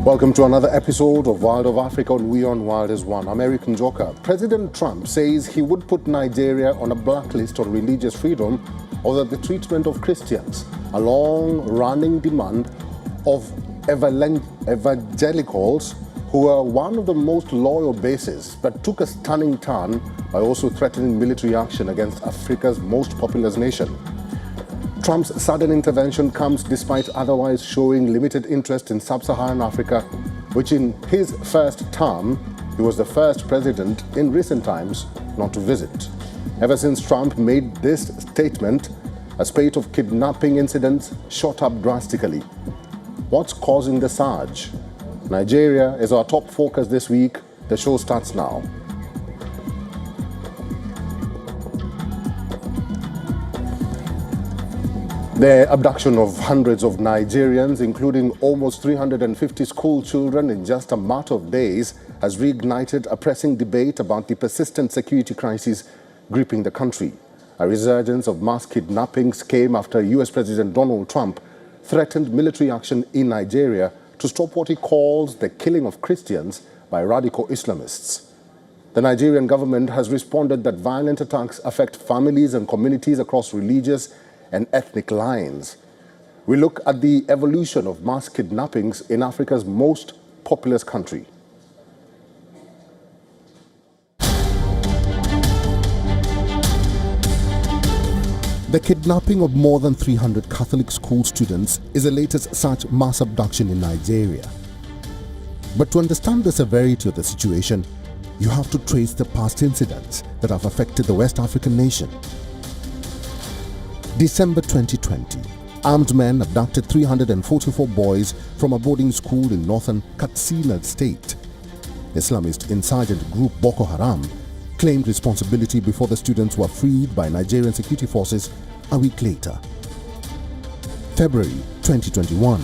Welcome to another episode of World of Africa on WION World is One. I'm Eric Njoka. President Trump says he would put Nigeria on a blacklist on religious freedom over the treatment of Christians, a long-running demand of evangelicals who are one of the most loyal bases, but took a stunning turn by also threatening military action against Africa's most populous nation. Trump's sudden intervention comes despite otherwise showing limited interest in sub-Saharan Africa, which in his first term, he was the first president in recent times not to visit. Ever since Trump made this statement, a spate of kidnapping incidents shot up drastically. What's causing the surge? Nigeria is our top focus this week. The show starts now. The abduction of hundreds of Nigerians, including almost 350 school children in just a matter of days, has reignited a pressing debate about the persistent security crisis gripping the country. A resurgence of mass kidnappings came after US President Donald Trump threatened military action in Nigeria to stop what he calls the killing of Christians by radical Islamists. The Nigerian government has responded that violent attacks affect families and communities across religious and ethnic lines. We look at the evolution of mass kidnappings in Africa's most populous country. The kidnapping of more than 300 Catholic school students is the latest such mass abduction in Nigeria. But to understand the severity of the situation, you have to trace the past incidents that have affected the West African nation. December 2020, armed men abducted 344 boys from a boarding school in northern Katsina state. Islamist insurgent group Boko Haram claimed responsibility before the students were freed by Nigerian security forces a week later. February 2021,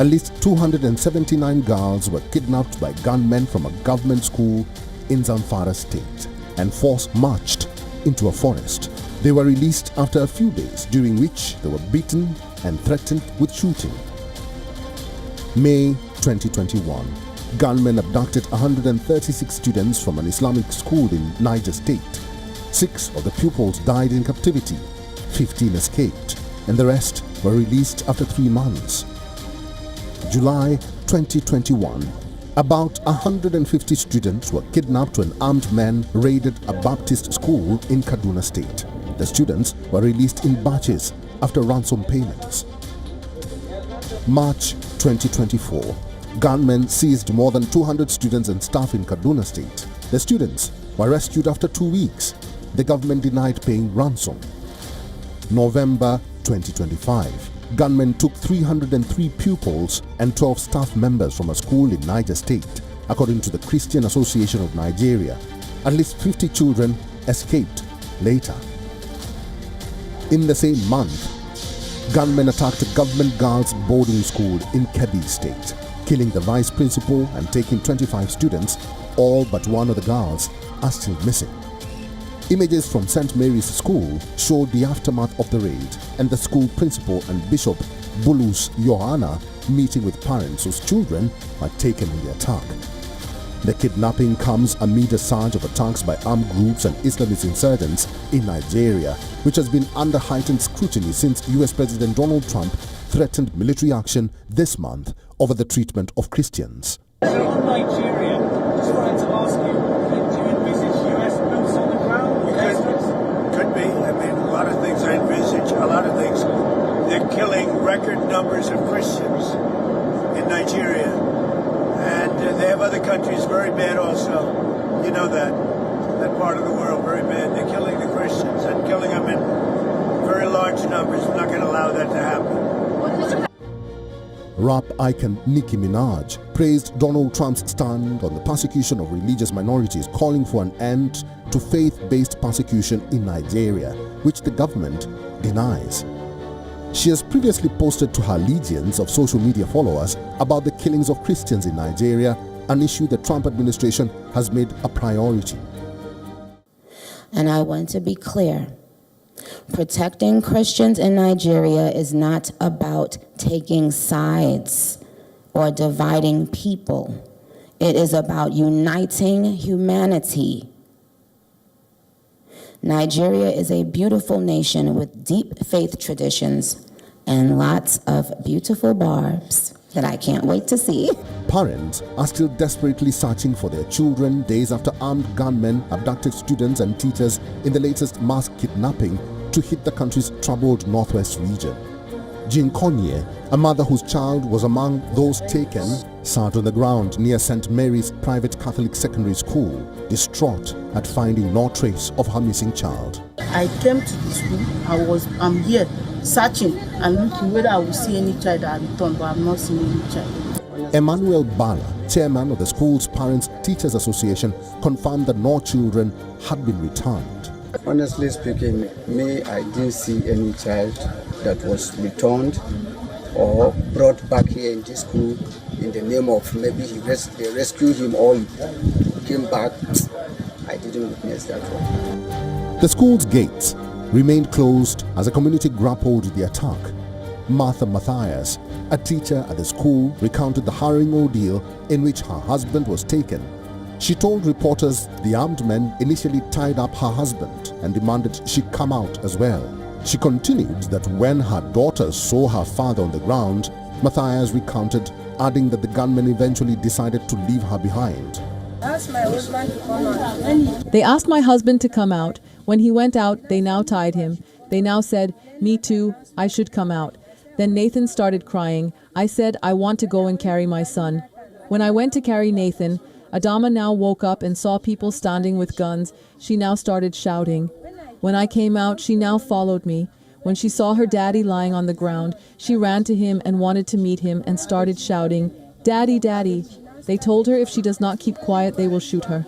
at least 279 girls were kidnapped by gunmen from a government school in Zamfara state and force marched into a forest. They were released after a few days, during which they were beaten and threatened with shooting. May 2021, gunmen abducted 136 students from an Islamic school in Niger State. 6 of the pupils died in captivity, 15 escaped, and the rest were released after 3 months. July 2021, about 150 students were kidnapped when armed men raided a Baptist school in Kaduna State. The students were released in batches after ransom payments. March 2024, gunmen seized more than 200 students and staff in Kaduna State. The students were rescued after 2 weeks. The government denied paying ransom. November 2025, gunmen took 303 pupils and 12 staff members from a school in Niger State. According to the Christian Association of Nigeria, at least 50 children escaped later. In the same month, gunmen attacked a government girls' boarding school in Kebbi State, killing the vice principal and taking 25 students. All but one of the girls are still missing. Images from St. Mary's School showed the aftermath of the raid and the school principal and Bishop Bulus Johanna meeting with parents whose children were taken in the attack. The kidnapping comes amid a surge of attacks by armed groups and Islamist insurgents in Nigeria, which has been under heightened scrutiny since US President Donald Trump threatened military action this month over the treatment of Christians. On Nigeria, just wanted to ask you, do you envisage US boots on the ground? Could be. I mean, a lot of things I envisage, a lot of things. They're killing record numbers of Christians in Nigeria. And they have other countries very bad also. You know that part of the world very bad. They're killing the Christians and killing them in very large numbers. We're not going to allow that to happen. Rap icon Nicki Minaj praised Donald Trump's stand on the persecution of religious minorities, calling for an end to faith-based persecution in Nigeria, which the government denies. She has previously posted to her legions of social media followers about the killings of Christians in Nigeria, an issue the Trump administration has made a priority. And I want to be clear. Protecting Christians in Nigeria is not about taking sides. or dividing people. It is about uniting humanity. Nigeria is a beautiful nation with deep faith traditions and lots of beautiful barbs that I can't wait to see. Parents are still desperately searching for their children days after armed gunmen abducted students and teachers in the latest mass kidnapping to hit the country's troubled northwest region. Jean Conye, a mother whose child was among those taken, sat on the ground near St. Mary's private Catholic secondary school, distraught at finding no trace of her missing child. I came to the school, I'm here searching and looking whether I will see any child that returned, but I've not seen any child. Emmanuel Bala, chairman of the school's Parents Teachers Association, confirmed that no children had been returned. Honestly speaking, I didn't see any child that was returned or brought back here in this school in the name of maybe they rescued him or he came back. I didn't witness that one. The school's gates remained closed as the community grappled with the attack. Martha Matthias, a teacher at the school, recounted the harrowing ordeal in which her husband was taken. She told reporters the armed men initially tied up her husband and demanded she come out as well. She continued that when her daughters saw her father on the ground, Matthias recounted, adding that the gunmen eventually decided to leave her behind. They asked my husband to come out. When he went out, they now tied him. They now said, "Me too, I should come out." Then Nathan started crying. I said, "I want to go and carry my son." When I went to carry Nathan, Adama now woke up and saw people standing with guns. She now started shouting. When I came out, she now followed me. When she saw her daddy lying on the ground, she ran to him and wanted to meet him and started shouting, "Daddy, Daddy." They told her if she does not keep quiet, they will shoot her.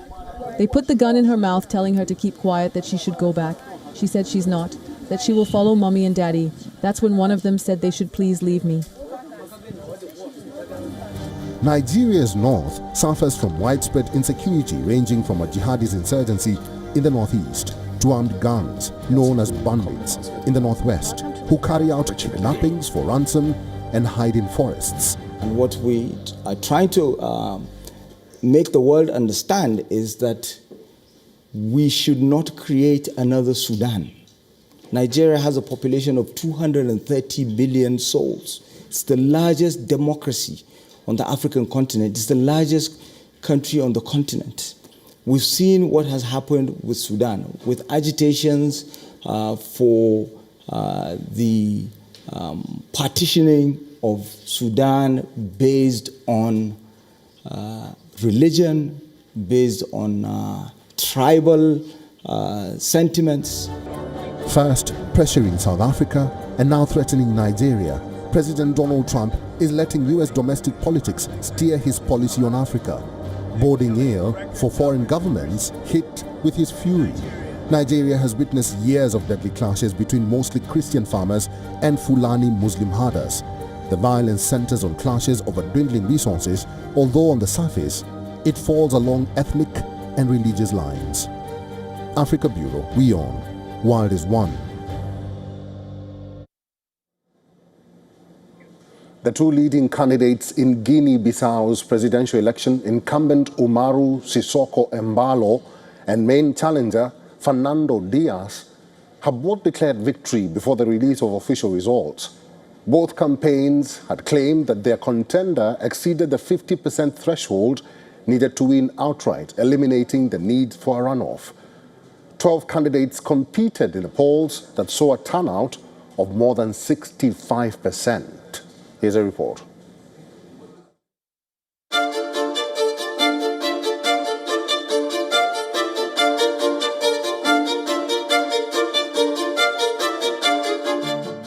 They put the gun in her mouth, telling her to keep quiet, that she should go back. She said she's not, that she will follow mommy and daddy. That's when one of them said they should please leave me. Nigeria's north suffers from widespread insecurity ranging from a jihadist insurgency in the northeast to armed gangs known as bandits in the northwest who carry out kidnappings for ransom and hide in forests. And what we are trying to make the world understand is that we should not create another Sudan. Nigeria has a population of 230 billion souls. It's the largest democracy on the African continent. It's the largest country on the continent. We've seen what has happened with Sudan, with agitations for the partitioning of Sudan based on religion, based on tribal sentiments. First pressuring South Africa and now threatening Nigeria, President Donald Trump is letting US domestic politics steer his policy on Africa, boding ill for foreign governments hit with his fury. Nigeria has witnessed years of deadly clashes between mostly Christian farmers and Fulani Muslim herders. The violence centers on clashes over dwindling resources, although on the surface, it falls along ethnic and religious lines. Africa Bureau, WION, World is One. The two leading candidates in Guinea-Bissau's presidential election, incumbent Umaru Sissoco Embalo and main challenger Fernando Diaz, have both declared victory before the release of official results. Both campaigns had claimed that their contender exceeded the 50% threshold needed to win outright, eliminating the need for a runoff. 12 candidates competed in the polls that saw a turnout of more than 65%. Here's a report.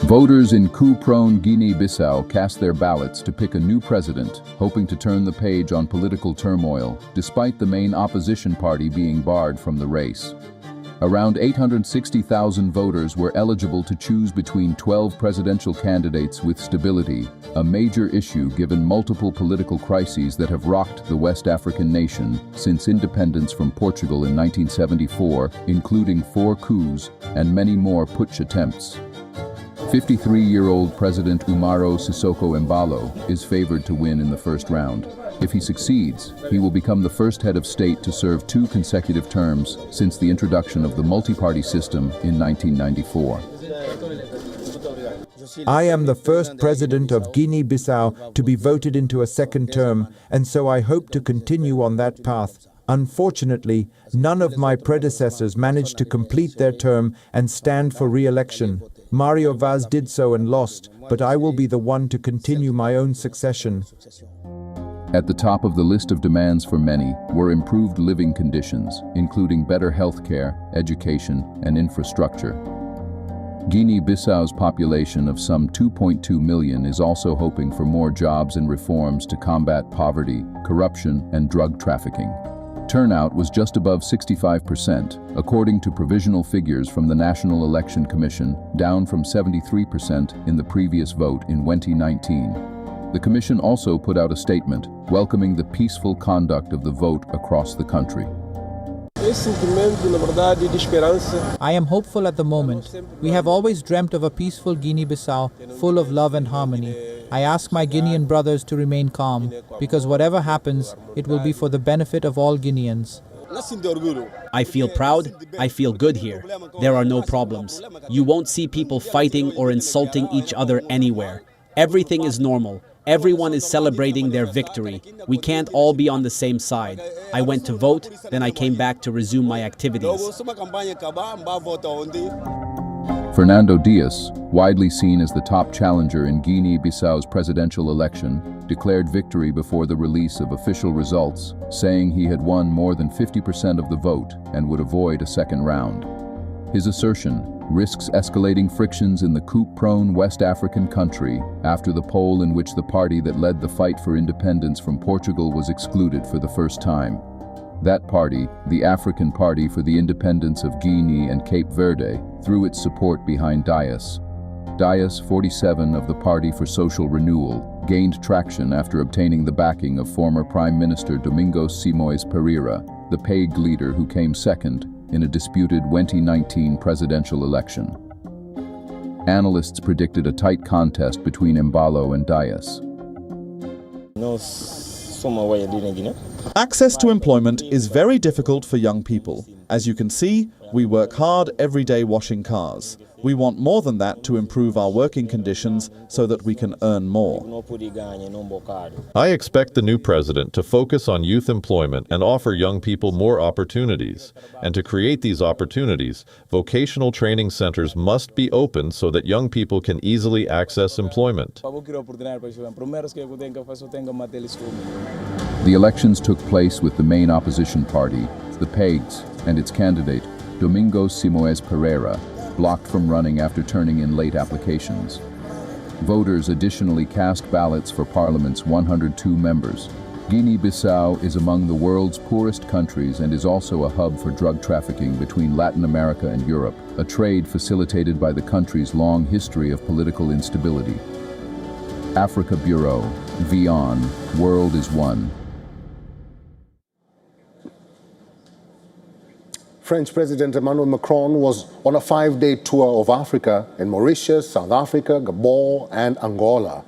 Voters in coup-prone Guinea-Bissau cast their ballots to pick a new president, hoping to turn the page on political turmoil, despite the main opposition party being barred from the race. Around 860,000 voters were eligible to choose between 12 presidential candidates with stability, a major issue given multiple political crises that have rocked the West African nation since independence from Portugal in 1974, including 4 coups and many more putsch attempts. 53-year-old President Umaro Sissoco Embalo is favored to win in the first round. If he succeeds, he will become the first head of state to serve 2 consecutive terms since the introduction of the multi-party system in 1994. I am the first president of Guinea-Bissau to be voted into a second term, and so I hope to continue on that path. Unfortunately, none of my predecessors managed to complete their term and stand for re-election. Mario Vaz did so and lost, but I will be the one to continue my own succession. At the top of the list of demands for many were improved living conditions, including better health care, education, and infrastructure. Guinea-Bissau's population of some 2.2 million is also hoping for more jobs and reforms to combat poverty, corruption, and drug trafficking. Turnout was just above 65%, according to provisional figures from the National Election Commission, down from 73% in the previous vote in 2019. The Commission also put out a statement welcoming the peaceful conduct of the vote across the country. I am hopeful at the moment. We have always dreamt of a peaceful Guinea-Bissau, full of love and harmony. I ask my Guinean brothers to remain calm, because whatever happens, it will be for the benefit of all Guineans. I feel proud, I feel good here. There are no problems. You won't see people fighting or insulting each other anywhere. Everything is normal. Everyone is celebrating their victory. We can't all be on the same side. I went to vote, then I came back to resume my activities. Fernando Dias, widely seen as the top challenger in Guinea-Bissau's presidential election, declared victory before the release of official results, saying he had won more than 50% of the vote and would avoid a second round. His assertion risks escalating frictions in the coup-prone West African country after the poll in which the party that led the fight for independence from Portugal was excluded for the first time. That party, the African Party for the Independence of Guinea and Cape Verde, threw its support behind Dias. Dias, 47, of the Party for Social Renewal, gained traction after obtaining the backing of former Prime Minister Domingos Simoes Pereira, the PAIG leader who came second in a disputed 2019 presidential election. Analysts predicted a tight contest between Embalo and Dias. Access to employment is very difficult for young people. As you can see, we work hard every day washing cars. We want more than that to improve our working conditions so that we can earn more. I expect the new president to focus on youth employment and offer young people more opportunities. And to create these opportunities, vocational training centers must be opened so that young people can easily access employment. The elections took place with the main opposition party, the PAIGs, and its candidate, Domingos Simoes Pereira, blocked from running after turning in late applications. Voters additionally cast ballots for Parliament's 102 members. Guinea-Bissau is among the world's poorest countries and is also a hub for drug trafficking between Latin America and Europe, a trade facilitated by the country's long history of political instability. Africa Bureau, WION, World is One. French President Emmanuel Macron was on a 5-day tour of Africa in Mauritius, South Africa, Gabon, and Angola.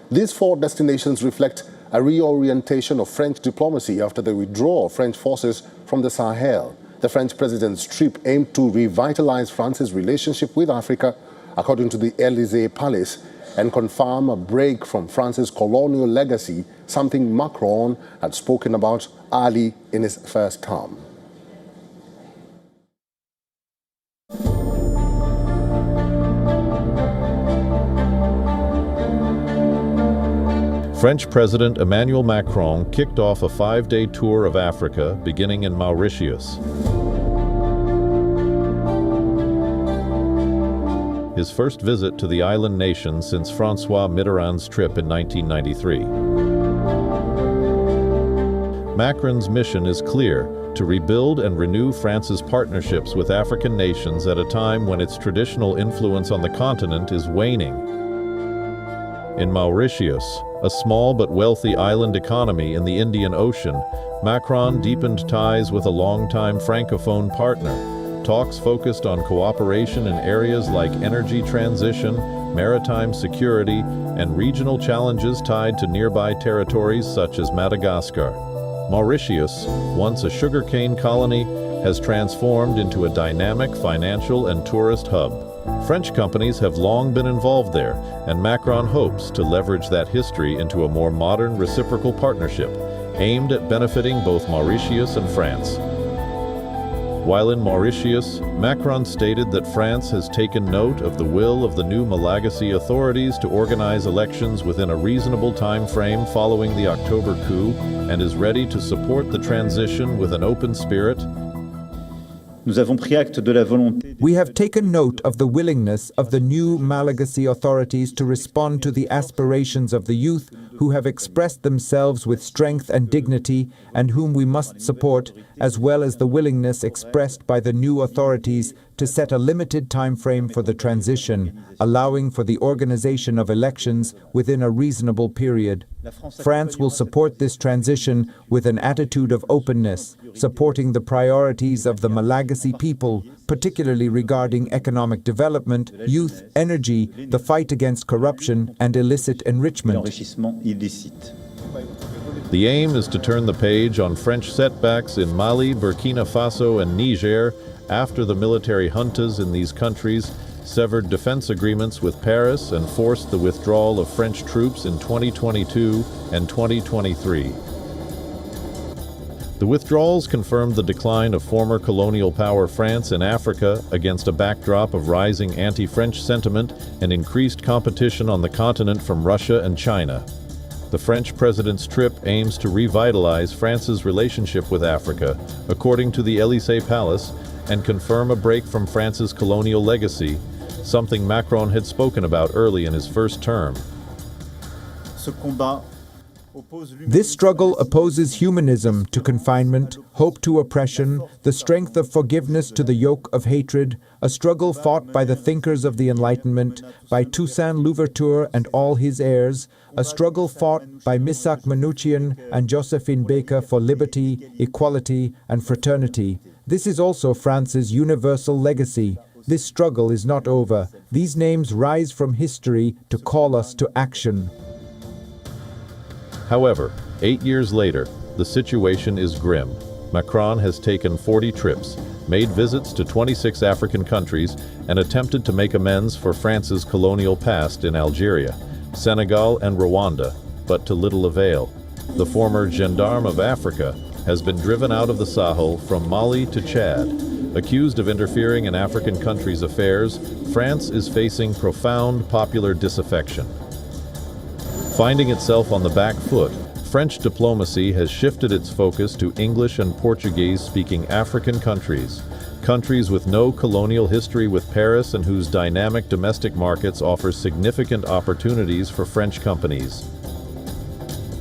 These 4 destinations reflect a reorientation of French diplomacy after the withdrawal of French forces from the Sahel. The French president's trip aimed to revitalize France's relationship with Africa, according to the Élysée Palace, and confirm a break from France's colonial legacy, something Macron had spoken about early in his first term. French President Emmanuel Macron kicked off a 5-day tour of Africa, beginning in Mauritius. His first visit to the island nation since François Mitterrand's trip in 1993. Macron's mission is clear: to rebuild and renew France's partnerships with African nations at a time when its traditional influence on the continent is waning. In Mauritius, a small but wealthy island economy in the Indian Ocean, Macron deepened ties with a longtime Francophone partner, Talks focused on cooperation in areas like energy transition, maritime security, and regional challenges tied to nearby territories such as Madagascar. Mauritius, once a sugarcane colony, has transformed into a dynamic financial and tourist hub. French companies have long been involved there, and Macron hopes to leverage that history into a more modern reciprocal partnership, aimed at benefiting both Mauritius and France. While in Mauritius, Macron stated that France has taken note of the will of the new Malagasy authorities to organize elections within a reasonable time frame following the October coup and is ready to support the transition with an open spirit. We have taken note of the willingness of the new Malagasy authorities to respond to the aspirations of the youth who have expressed themselves with strength and dignity and whom we must support, as well as the willingness expressed by the new authorities to set a limited time frame for the transition, allowing for the organization of elections within a reasonable period. France will support this transition with an attitude of openness, supporting the priorities of the Malagasy people, particularly regarding economic development, youth, energy, the fight against corruption, and illicit enrichment. The aim is to turn the page on French setbacks in Mali, Burkina Faso, and Niger after the military juntas in these countries severed defense agreements with Paris and forced the withdrawal of French troops in 2022 and 2023. The withdrawals confirmed the decline of former colonial power France in Africa against a backdrop of rising anti-French sentiment and increased competition on the continent from Russia and China. The French president's trip aims to revitalize France's relationship with Africa, according to the Élysée Palace, and confirm a break from France's colonial legacy, something Macron had spoken about early in his first term. This struggle opposes humanism to confinement, hope to oppression, the strength of forgiveness to the yoke of hatred, a struggle fought by the thinkers of the Enlightenment, by Toussaint Louverture and all his heirs, a struggle fought by Misak Manouchian and Josephine Baker for liberty, equality, and fraternity. This is also France's universal legacy. This struggle is not over. These names rise from history to call us to action. However, 8 years later, the situation is grim. Macron has taken 40 trips, made visits to 26 African countries, and attempted to make amends for France's colonial past in Algeria, Senegal, and Rwanda, but to little avail. The former gendarme of Africa has been driven out of the Sahel from Mali to Chad. Accused of interfering in African countries' affairs, France is facing profound popular disaffection. Finding itself on the back foot, French diplomacy has shifted its focus to English and Portuguese-speaking African countries, countries with no colonial history with Paris and whose dynamic domestic markets offer significant opportunities for French companies.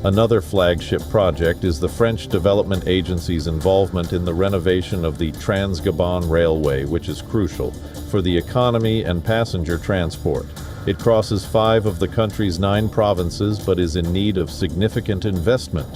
Another flagship project is the French Development Agency's involvement in the renovation of the Trans-Gabon Railway, which is crucial for the economy and passenger transport. It crosses 5 of the country's 9 provinces, but is in need of significant investment.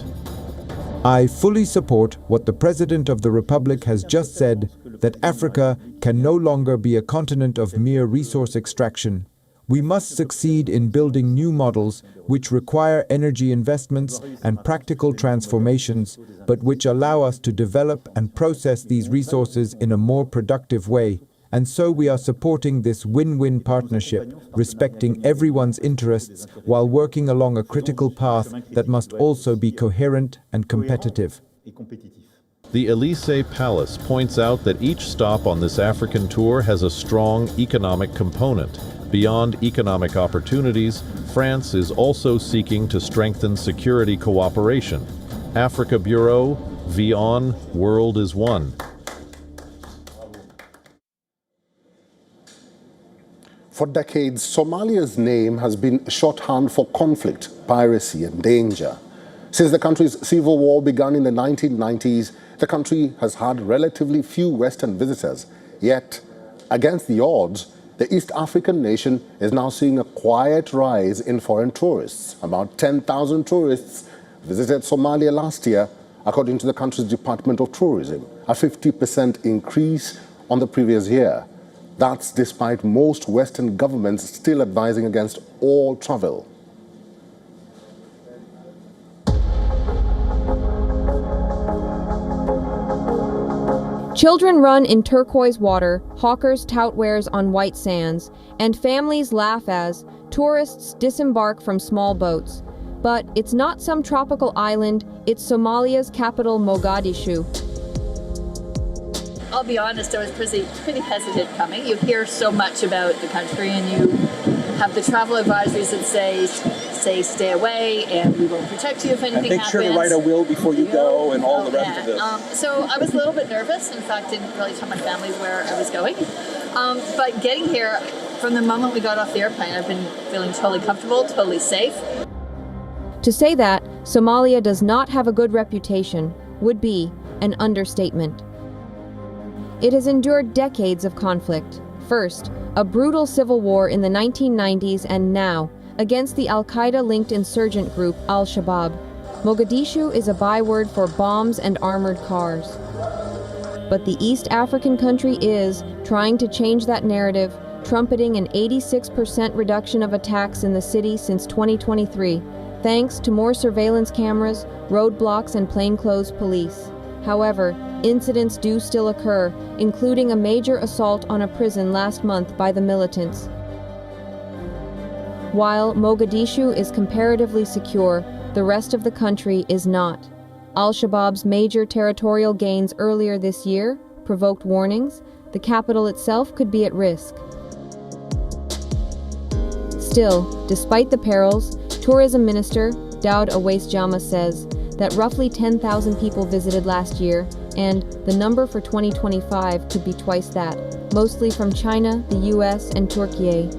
I fully support what the President of the Republic has just said, that Africa can no longer be a continent of mere resource extraction. We must succeed in building new models which require energy investments and practical transformations, but which allow us to develop and process these resources in a more productive way. And so we are supporting this win-win partnership, respecting everyone's interests while working along a critical path that must also be coherent and competitive. The Élysée Palace points out that each stop on this African tour has a strong economic component. Beyond economic opportunities, France is also seeking to strengthen security cooperation. Africa Bureau, WION World is one. For decades, Somalia's name has been shorthand for conflict, piracy, and danger. Since the country's civil war began in the 1990s, the country has had relatively few Western visitors. Yet, against the odds, the East African nation is now seeing a quiet rise in foreign tourists. About 10,000 tourists visited Somalia last year, according to the country's Department of Tourism, a 50% increase on the previous year. That's despite most Western governments still advising against all travel. Children run in turquoise water, hawkers tout wares on white sands, and families laugh as tourists disembark from small boats. But it's not some tropical island, it's Somalia's capital, Mogadishu. I'll be honest, I was pretty hesitant coming. You hear so much about the country, and you have the travel advisories that say stay away, and we will protect you if anything happens. Make sure to write a will before you go, and all the rest of it. So I was a little bit nervous. In fact, didn't really tell my family where I was going. But getting here, from the moment we got off the airplane, I've been feeling totally comfortable, totally safe. To say that Somalia does not have a good reputation would be an understatement. It has endured decades of conflict. First, a brutal civil war in the 1990s, and now, against the Al-Qaeda-linked insurgent group Al-Shabaab. Mogadishu is a byword for bombs and armored cars. But the East African country is trying to change that narrative, trumpeting an 86% reduction of attacks in the city since 2023, thanks to more surveillance cameras, roadblocks, and plainclothes police. However, incidents do still occur, including a major assault on a prison last month by the militants. While Mogadishu is comparatively secure, the rest of the country is not. Al-Shabaab's major territorial gains earlier this year provoked warnings the capital itself could be at risk. Still, despite the perils, Tourism Minister Daud Awais Jama says that roughly 10,000 people visited last year, and the number for 2025 could be twice that, mostly from China, the US, and Turkey.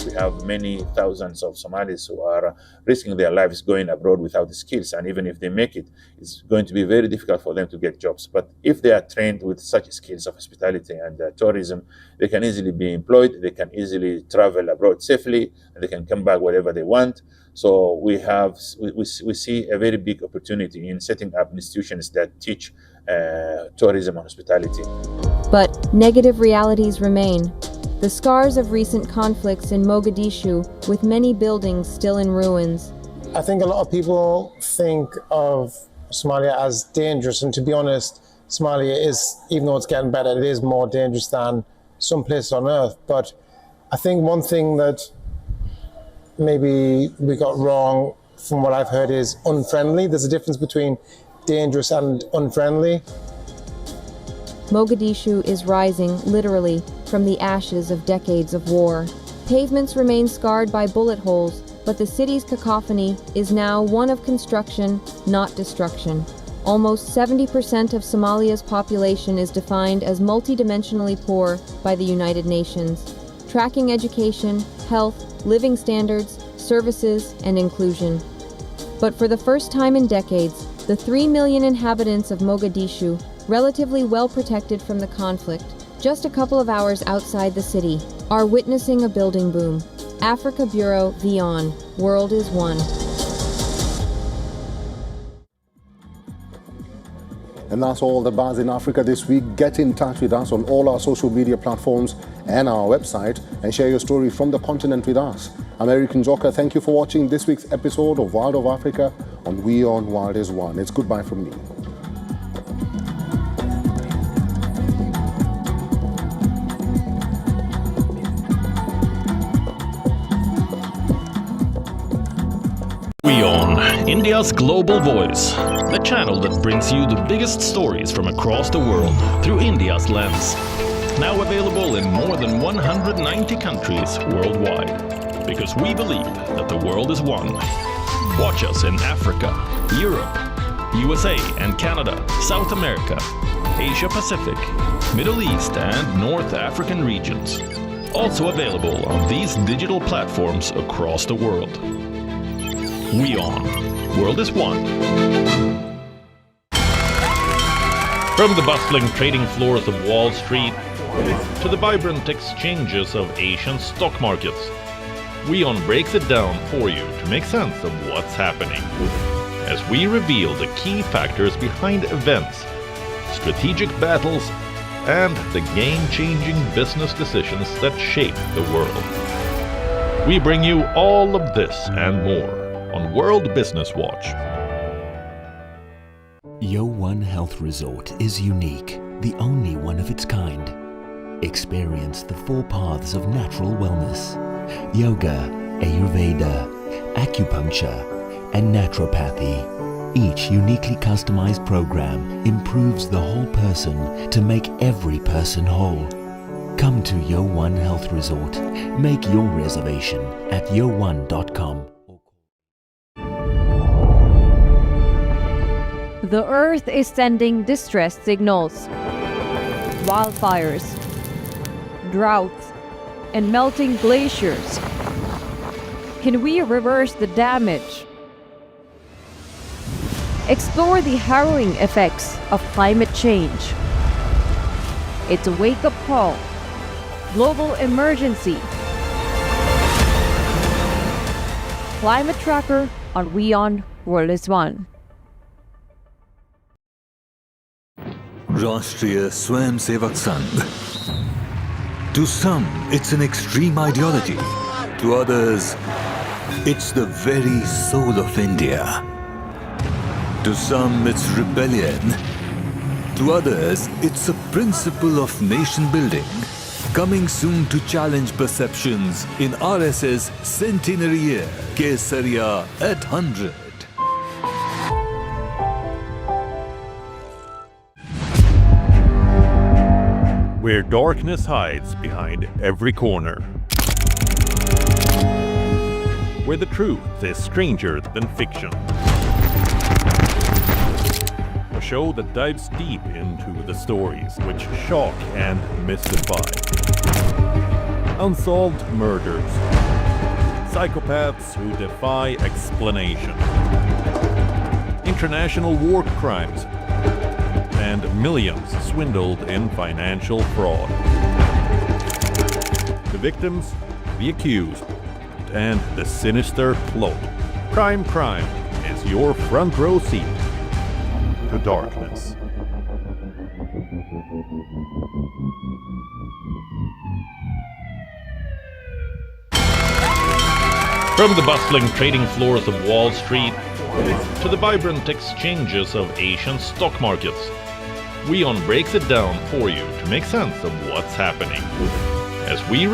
We have many thousands of Somalis who are risking their lives going abroad without the skills, and even if they make it, it's going to be very difficult for them to get jobs. But if they are trained with such skills of hospitality and tourism, they can easily be employed, they can easily travel abroad safely, and they can come back wherever they want. So we see a very big opportunity in setting up institutions that teach tourism and hospitality. But negative realities remain. The scars of recent conflicts in Mogadishu, with many buildings still in ruins. I think a lot of people think of Somalia as dangerous, and to be honest, Somalia is, even though it's getting better, it is more dangerous than some places on earth. But I think one thing that maybe we got wrong from what I've heard is unfriendly. There's a difference between dangerous and unfriendly. Mogadishu is rising, literally, from the ashes of decades of war. Pavements remain scarred by bullet holes, but the city's cacophony is now one of construction, not destruction. Almost 70% of Somalia's population is defined as multidimensionally poor by the United Nations, tracking education, health, living standards, services, and inclusion. But for the first time in decades, the 3 million inhabitants of Mogadishu, relatively well protected from the conflict, just a couple of hours outside the city, are witnessing a building boom. Africa Bureau, WION, World is One. And that's all the buzz in Africa this week. Get in touch with us on all our social media platforms and our website and share your story from the continent with us. I'm Eric Njoka. Thank you for watching this week's episode of World of Africa on WION World is One. It's goodbye from me. WION, India's global voice, the channel that brings you the biggest stories from across the world through India's lens. Now available in more than 190 countries worldwide, because we believe that the world is one. Watch us in Africa, Europe, USA and Canada, South America, Asia Pacific, Middle East and North African regions. Also available on these digital platforms across the world. WION, World is One. From the bustling trading floors of Wall Street to the vibrant exchanges of Asian stock markets, WION breaks it down for you to make sense of what's happening, as we reveal the key factors behind events, strategic battles, and the game-changing business decisions that shape the world. We bring you all of this and more on World Business Watch. WION Health Resort is unique, the only one of its kind. Experience the 4 paths of natural wellness: yoga, Ayurveda, acupuncture, and naturopathy. Each uniquely customized program improves the whole person to make every person whole. Come to WION Health Resort. Make your reservation at WION.com. The Earth is sending distress signals. Wildfires, droughts, and melting glaciers. Can we reverse the damage? Explore the harrowing effects of climate change. It's a wake-up call. Global emergency. Climate Tracker on WION World is One. Rashtriya Swayamsevak Sangh. To some, it's an extreme ideology. To others, it's the very soul of India. To some, it's rebellion. To others, it's a principle of nation building. Coming soon to challenge perceptions in RSS Centenary Year, Kesariya at 100. Where darkness hides behind every corner. Where the truth is stranger than fiction. A show that dives deep into the stories which shock and mystify. Unsolved murders. Psychopaths who defy explanation. International war crimes. And millions swindled in financial fraud. The victims, the accused, and the sinister plot. Prime Crime is your front row seat to darkness. From the bustling trading floors of Wall Street to the vibrant exchanges of Asian stock markets, WION breaks it down for you to make sense of what's happening. As we